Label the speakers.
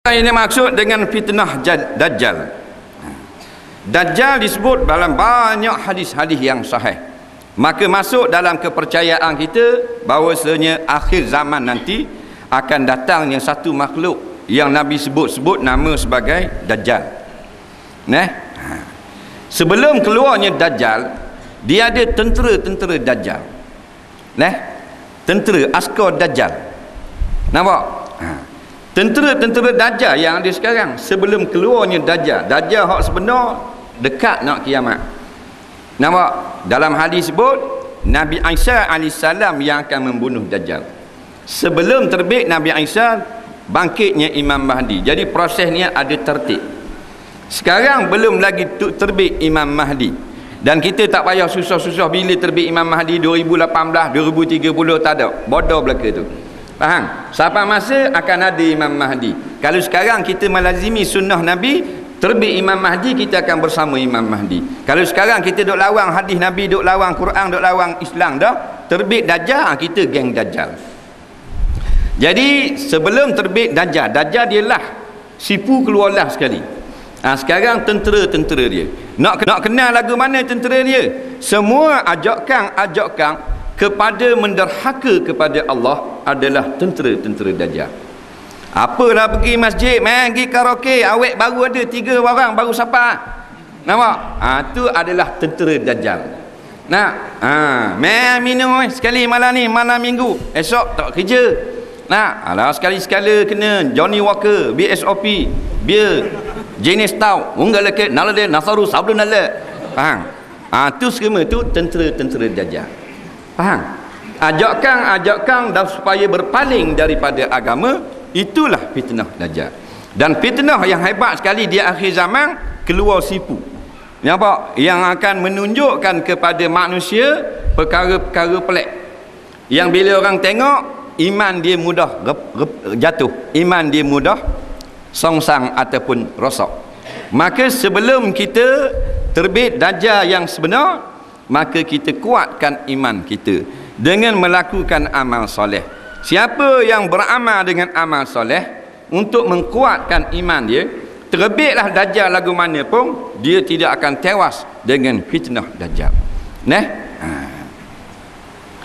Speaker 1: Ini maksud dengan fitnah Dajjal. Dajjal disebut dalam banyak hadis-hadis yang sahih. Maka masuk dalam kepercayaan kita bahawasanya akhir zaman nanti akan datangnya satu makhluk yang Nabi sebut nama sebagai Dajjal. Sebelum keluarnya Dajjal, dia ada tentera-tentera Dajjal. Tentera askar Dajjal. Nampak? Tentera-tentera Dajjal yang ada sekarang sebelum keluarnya Dajjal. Dajjal hak sebenar dekat nak kiamat. Nampak? Dalam hadis sebut Nabi Isa AS yang akan membunuh Dajjal. Sebelum terbit Nabi Isa, bangkitnya Imam Mahdi. Jadi prosesnya ada tertib. Sekarang belum lagi terbit Imam Mahdi. Dan kita tak payah susah-susah bila terbit Imam Mahdi 2018, 2030 tak ada. Bodoh belaka tu. Faham? Sampai masa akan ada Imam Mahdi. Kalau sekarang kita melazimi sunnah Nabi, terbit Imam Mahdi, kita akan bersama Imam Mahdi. Kalau sekarang kita duk lawang hadis Nabi, duk lawang Quran, duk lawang Islam dah, terbit Dajjal, kita geng Dajjal. Jadi sebelum terbit Dajjal, Dajjal dia lah sipu keluarlah sekali. Sekarang tentera-tentera dia. Nak kenal lagu mana tentera dia? Semua ajakkan kepada menderhaka kepada Allah adalah tentera-tentera Dajjal. Apalah pergi masjid, main pergi karaoke, awet baru ada 3 orang baru sapa. Nampak? Tu adalah tentera Dajjal. Main minum sekali malam ni, malam minggu, esok tak kerja. Alah sekali-sekala kena Johnny Walker, BSOP, beer, jenis tau, unggal leket, nalade, nasaru, sabdu nalade. Faham? Tu semua tu tentera-tentera Dajjal. Faham? Ajakkan dan supaya berpaling daripada agama, itulah fitnah Dajjal. Dan fitnah yang hebat sekali di akhir zaman, keluar sipu. Nampak? Yang akan menunjukkan kepada manusia perkara-perkara pelik. Yang bila orang tengok, iman dia mudah jatuh. Iman dia mudah songsang ataupun rosak. Maka sebelum kita terbit Dajjal yang sebenar, maka kita kuatkan iman kita dengan melakukan amal soleh. Siapa yang beramal dengan amal soleh untuk mengkuatkan iman dia, terbitlah Dajjal lagu mana pun, dia tidak akan tewas dengan fitnah Dajjal.